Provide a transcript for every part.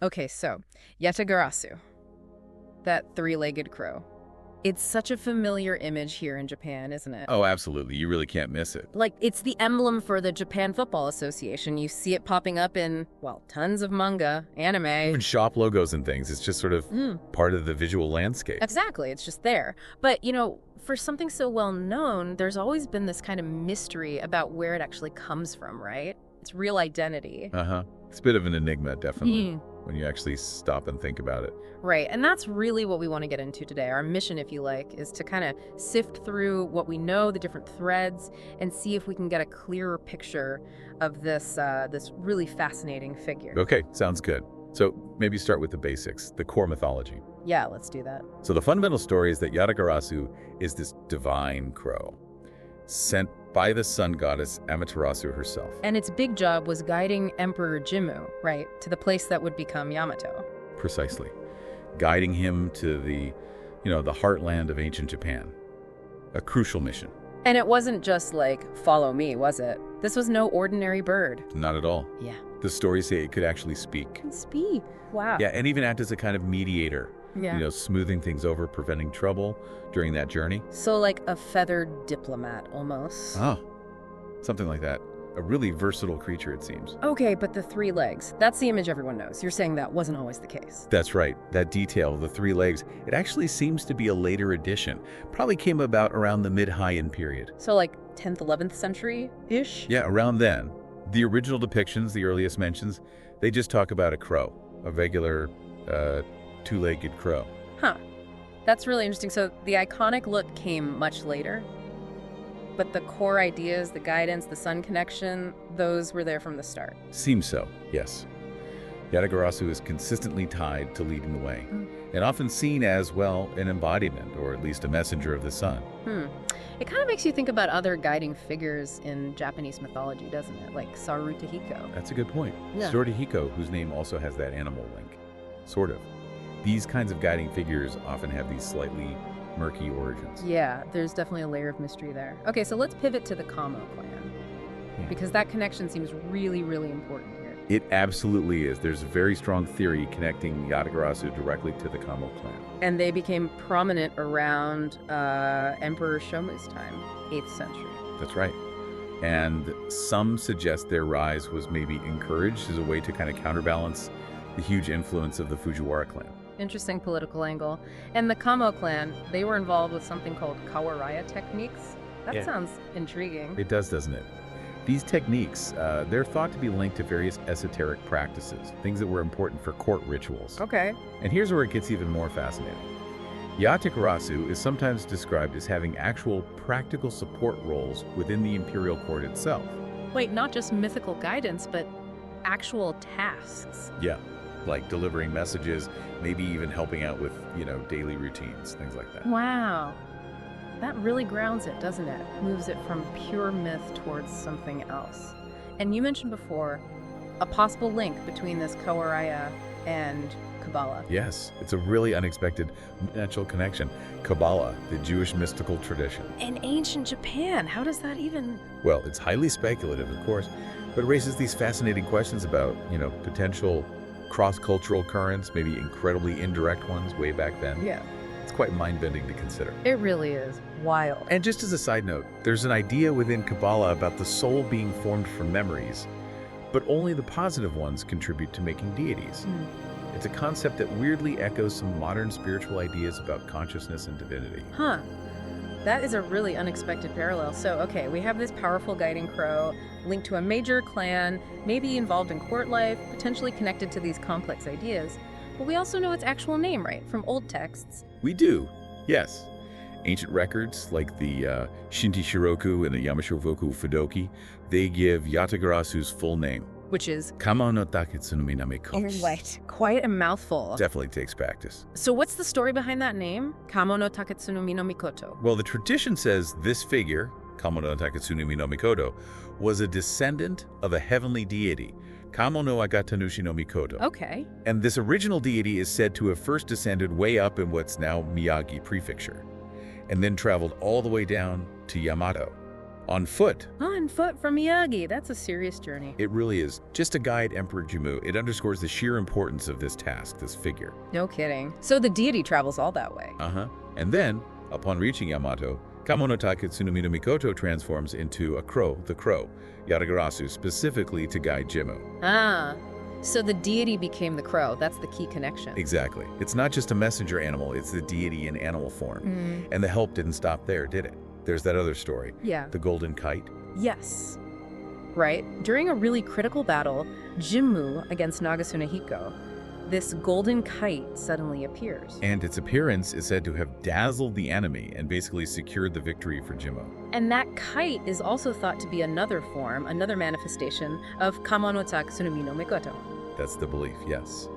Okay, so Yatagarasu, that three-legged crow. It's such a familiar image here in Japan, isn't it? Oh, absolutely. You really can't miss it. Like, it's the emblem for the Japan Football Association. You see it popping up in, well, tons of manga, anime. Even shop logos and things. It's just sort of part of the visual landscape. Exactly, it's just there. But, for something so well known, there's always been this kind of mystery about where it actually comes from, right? Its real identity. Uh-huh. It's a bit of an enigma, definitely, when you actually stop and think about it. Right, and that's really what we want to get into today. Our mission, if you like, is to kind of sift through what we know, the different threads, and see if we can get a clearer picture of this really fascinating figure. Okay, sounds good. So maybe start with the basics, the core mythology. Yeah, let's do that. So the fundamental story is that Yatagarasu is this divine crow, sent by the sun goddess Amaterasu herself. And its big job was guiding Emperor Jimmu, right, to the place that would become Yamato. Precisely. Guiding him to the heartland of ancient Japan. A crucial mission. And it wasn't just like, follow me, was it? This was no ordinary bird. Not at all. Yeah. The stories say it could actually speak. Speak. Wow. Yeah, and even act as a kind of mediator. Yeah. Smoothing things over, preventing trouble during that journey. So like a feathered diplomat, almost. Oh, something like that. A really versatile creature, it seems. Okay, but the three legs, that's the image everyone knows. You're saying that wasn't always the case. That's right. That detail, the three legs, it actually seems to be a later addition. Probably came about around the mid-Heian period. So like 10th, 11th century-ish? Yeah, around then. The original depictions, the earliest mentions, they just talk about a crow, a regular two-legged crow. Huh. That's really interesting. So the iconic look came much later, but the core ideas, the guidance, the sun connection, those were there from the start. Seems so, yes. Yatagarasu is consistently tied to leading the way, and often seen as, well, an embodiment, or at least a messenger of the sun. It kind of makes you think about other guiding figures in Japanese mythology, doesn't it? Like Sarutahiko. That's a good point. Yeah. Sarutahiko, whose name also has that animal link. Sort of. These kinds of guiding figures often have these slightly murky origins. Yeah, there's definitely a layer of mystery there. Okay, so let's pivot to the Kamo clan, because that connection seems really, really important here. It absolutely is. There's a very strong theory connecting Yatagarasu directly to the Kamo clan. And they became prominent around Emperor Shomu's time, 8th century. That's right. And some suggest their rise was maybe encouraged as a way to kind of counterbalance the huge influence of the Fujiwara clan. Interesting political angle. And the Kamo clan, they were involved with something called kawaraya techniques. That sounds intriguing. It does, doesn't it? These techniques, they're thought to be linked to various esoteric practices, things that were important for court rituals. Okay. And here's where it gets even more fascinating. Yatagarasu is sometimes described as having actual practical support roles within the imperial court itself. Wait, not just mythical guidance, but actual tasks. Yeah, like delivering messages, maybe even helping out with, daily routines, things like that. Wow. That really grounds it, doesn't it? Moves it from pure myth towards something else. And you mentioned before a possible link between this kawaraya and Kabbalah. Yes, it's a really unexpected natural connection. Kabbalah, the Jewish mystical tradition. In ancient Japan, how does that even... Well, it's highly speculative, of course, but it raises these fascinating questions about, potential cross-cultural currents, maybe incredibly indirect ones way back then. Yeah. It's quite mind-bending to consider. It really is. Wild. And just as a side note, there's an idea within Kabbalah about the soul being formed from memories, but only the positive ones contribute to making deities. It's a concept that weirdly echoes some modern spiritual ideas about consciousness and divinity. Huh. That is a really unexpected parallel. So, okay, we have this powerful guiding crow linked to a major clan, maybe involved in court life, potentially connected to these complex ideas. But we also know its actual name, right, from old texts. We do, yes. Ancient records like the Shinti Shiroku and the Yamashovoku Fudoki, they give Yatagarasu's full name. Which is? Kamotaketsunumi no Mikoto. Oh, right. Quite a mouthful. Definitely takes practice. So what's the story behind that name? Kamotaketsunumi no Mikoto. Well, the tradition says this figure, Kamotaketsunumi no Mikoto, was a descendant of a heavenly deity, Kamo no Agatanushi no Mikoto. Okay. And this original deity is said to have first descended way up in what's now Miyagi Prefecture, and then traveled all the way down to Yamato, On foot. On foot from Miyagi. That's a serious journey. It really is. Just to guide Emperor Jimmu, it underscores the sheer importance of this task, this figure. No kidding. So the deity travels all that way. And then, upon reaching Yamato, Kamotaketsunumi no Mikoto transforms into a crow, the crow, Yatagarasu, specifically to guide Jimmu. So the deity became the crow. That's the key connection. Exactly. It's not just a messenger animal, it's the deity in animal form. And the help didn't stop there, did it? There's that other story. Yeah. The golden kite. Yes. Right. During a really critical battle, Jimmu against Nagasunehiko, this golden kite suddenly appears. And its appearance is said to have dazzled the enemy and basically secured the victory for Jimmu. And that kite is also thought to be another form, another manifestation of Kamotaketsunumi no Mikoto. That's the belief, yes.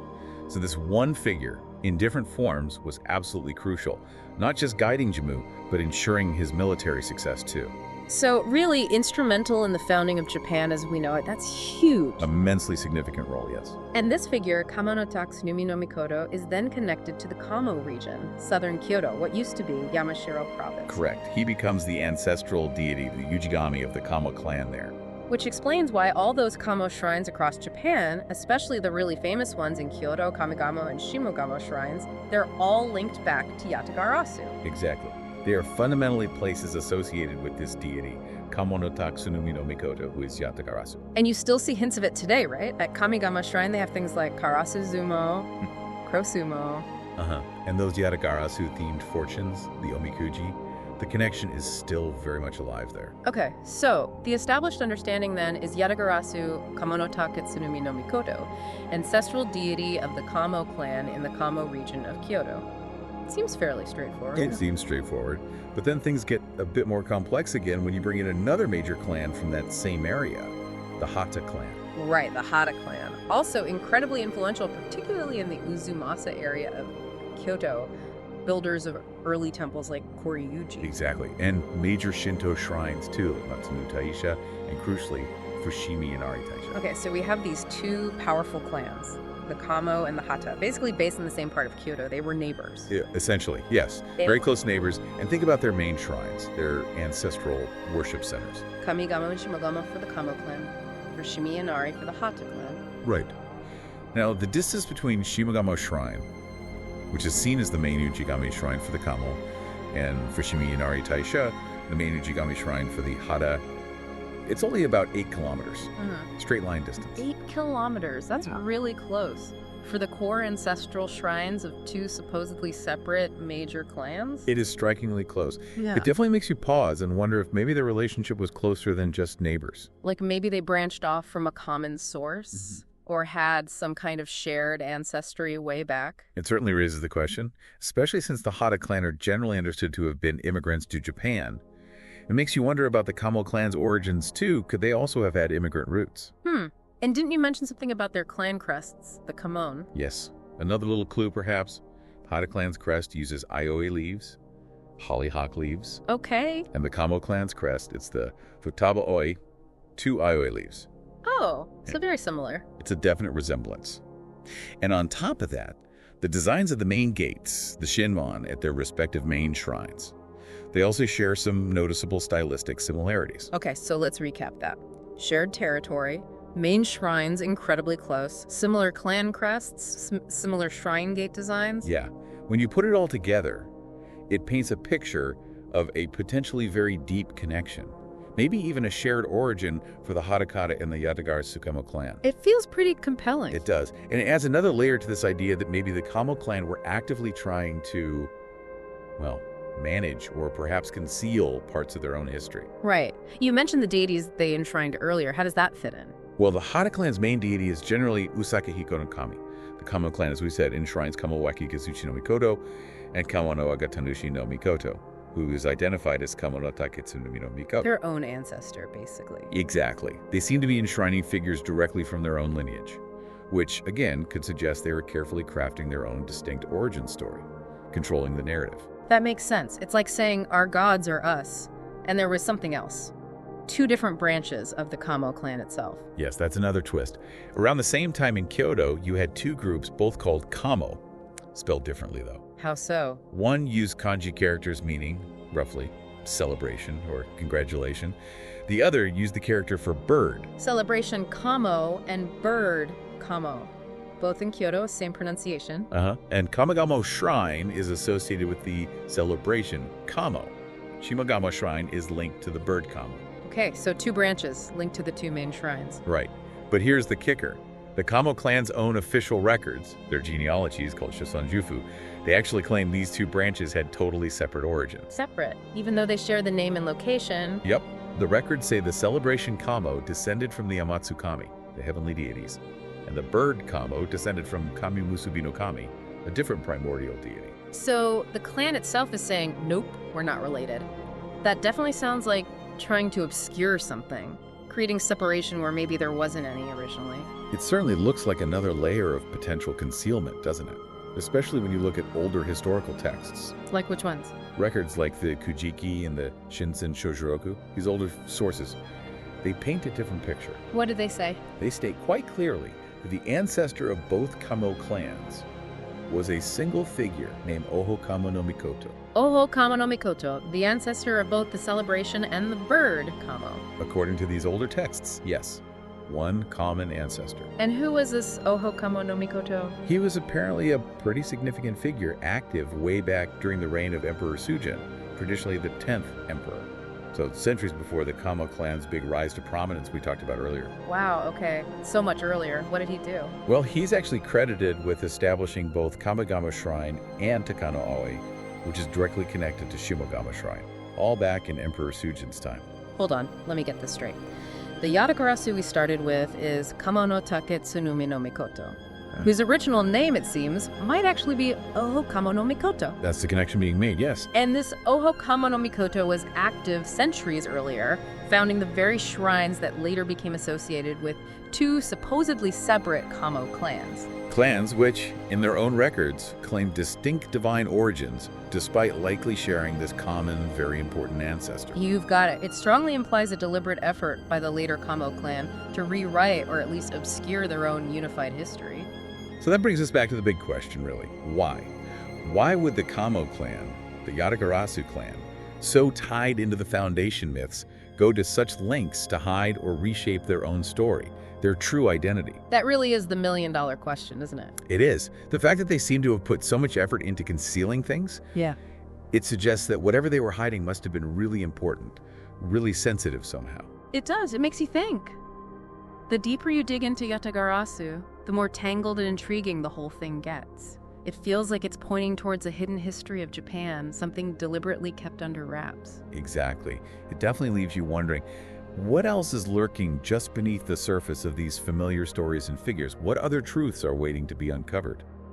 So this one figure, in different forms, was absolutely crucial. Not just guiding Jimmu, but ensuring his military success too. So really instrumental in the founding of Japan as we know it. That's huge. Immensely significant role, yes. And this figure, Kamotaketsunumi no Mikoto, is then connected to the Kamo region, southern Kyoto, what used to be Yamashiro province. Correct. He becomes the ancestral deity, the Ujigami of the Kamo clan there. Which explains why all those Kamo shrines across Japan, especially the really famous ones in Kyoto, Kamigamo, and Shimogamo shrines, they're all linked back to Yatagarasu. Exactly. They are fundamentally places associated with this deity, Kamotaketsunumi no Mikoto, who is Yatagarasu. And you still see hints of it today, right? At Kamigama Shrine, they have things like Karasu Zumo, Crow Sumo. And those Yatagarasu-themed fortunes, the omikuji, the connection is still very much alive there. Okay, so the established understanding then is Yatagarasu Kamotaketsunumi no Mikoto, ancestral deity of the Kamo clan in the Kamo region of Kyoto. It seems fairly straightforward. It seems straightforward, but then things get a bit more complex again when you bring in another major clan from that same area, the Hata clan. Right, the Hata clan. Also incredibly influential, particularly in the Uzumasa area of Kyoto, builders of early temples like Koryuji. Exactly, and major Shinto shrines too, like Matsuno Taisha, and crucially, Fushimi and Ari Taisha. Okay, so we have these two powerful clans, the Kamo and the Hata, basically based in the same part of Kyoto. They were neighbors. Yeah, essentially, yes. Very close neighbors. And think about their main shrines, their ancestral worship centers. Kamigamo and Shimogamo for the Kamo clan, Fushimi and Ari for the Hata clan. Right. Now, the distance between Shimogamo Shrine, which is seen as the main Ujigami shrine for the Kamo, and Fushimi and Ari Taisha, the main Ujigami shrine for the Hata, it's only about 8 kilometers. Straight line distance. 8 kilometers. That's really close. For the core ancestral shrines of two supposedly separate major clans? It is strikingly close. Yeah. It definitely makes you pause and wonder if maybe their relationship was closer than just neighbors. Like maybe they branched off from a common source? Or had some kind of shared ancestry way back? It certainly raises the question, especially since the Hata clan are generally understood to have been immigrants to Japan. It makes you wonder about the Kamo clan's origins too. Could they also have had immigrant roots? And didn't you mention something about their clan crests, the Kamon? Yes. Another little clue perhaps. Hata clan's crest uses Ioe leaves, hollyhock leaves. Okay. And the Kamo clan's crest, it's the Futaba Oi, 2 Ioe leaves. Oh, so very similar. It's a definite resemblance. And on top of that, the designs of the main gates, the Shinmon, at their respective main shrines. They also share some noticeable stylistic similarities. Okay, so let's recap that. Shared territory, main shrines incredibly close, similar clan crests, similar shrine gate designs. Yeah. When you put it all together, it paints a picture of a potentially very deep connection. Maybe even a shared origin for the Hatakata and the Yatagarasu Kamo clan. It feels pretty compelling. It does. And it adds another layer to this idea that maybe the Kamo clan were actively trying to, well, manage or perhaps conceal parts of their own history. Right. You mentioned the deities they enshrined earlier. How does that fit in? Well, the Hata clan's main deity is generally Usakehiko no Kami. The Kamo clan, as we said, enshrines Kamowaki Kazuchi no Mikoto and Kamo no Agatanushi no Mikoto, who is identified as Kamotaketsunumi no Mikoto. Their own ancestor, basically. Exactly. They seem to be enshrining figures directly from their own lineage, which, again, could suggest they were carefully crafting their own distinct origin story, controlling the narrative. That makes sense. It's like saying our gods are us, and there was something else. 2 different branches of the Kamo clan itself. Yes, that's another twist. Around the same time in Kyoto, you had 2 groups, both called Kamo, spelled differently though. How so? One used kanji characters meaning, roughly, celebration or congratulation. The other used the character for bird. Celebration Kamo and bird Kamo. Both in Kyoto, same pronunciation. And Kamogamo Shrine is associated with the celebration Kamo. Shimogamo Shrine is linked to the bird Kamo. Okay, so 2 branches linked to the 2 main shrines. Right. But here's the kicker. The Kamo clan's own official records, their genealogies called Shosonjufu, they actually claim these 2 branches had totally separate origins. Separate, even though they share the name and location. Yep. The records say the celebration Kamo descended from the Amatsukami, the heavenly deities, and the bird Kamo descended from Kami Musubi no Kami, a different primordial deity. So the clan itself is saying, nope, we're not related. That definitely sounds like trying to obscure something, creating separation where maybe there wasn't any originally. It certainly looks like another layer of potential concealment, doesn't it? Especially when you look at older historical texts. Like which ones? Records like the Kujiki and the Shinsen Shojiroku, these older sources, they paint a different picture. What did they say? They state quite clearly that the ancestor of both Kamo clans was a single figure named Oho Kamo no Mikoto. Oho Kamo no Mikoto, the ancestor of both the celebration and the bird Kamo. According to these older texts, yes, one common ancestor. And who was this Oho Kamo no Mikoto? He was apparently a pretty significant figure, active way back during the reign of Emperor Sujin, traditionally the 10th emperor. So centuries before the Kamo clan's big rise to prominence we talked about earlier. Wow, okay. So much earlier. What did he do? Well, he's actually credited with establishing both Kamogamo Shrine and Takano Aoi, which is directly connected to Shimogamo Shrine, all back in Emperor Sujin's time. Hold on, let me get this straight. The Yatagarasu we started with is Kamotaketsunumi no Mikoto, whose original name, it seems, might actually be Oho Kamo no Mikoto. That's the connection being made, yes. And this Oho Kamo no Mikoto was active centuries earlier, founding the very shrines that later became associated with 2 supposedly separate Kamo clans. Clans which, in their own records, claim distinct divine origins, despite likely sharing this common, very important ancestor. You've got it. It strongly implies a deliberate effort by the later Kamo clan to rewrite or at least obscure their own unified history. So that brings us back to the big question, really. Why? Why would the Kamo clan, the Yatagarasu clan, so tied into the foundation myths, go to such lengths to hide or reshape their own story, their true identity? That really is the million-dollar question, isn't it? It is. The fact that they seem to have put so much effort into concealing things, Yeah. it suggests that whatever they were hiding must have been really important, really sensitive somehow. It does. It makes you think. The deeper you dig into Yatagarasu, the more tangled and intriguing the whole thing gets. It feels like it's pointing towards a hidden history of Japan, something deliberately kept under wraps. Exactly. It definitely leaves you wondering, what else is lurking just beneath the surface of these familiar stories and figures? What other truths are waiting to be uncovered?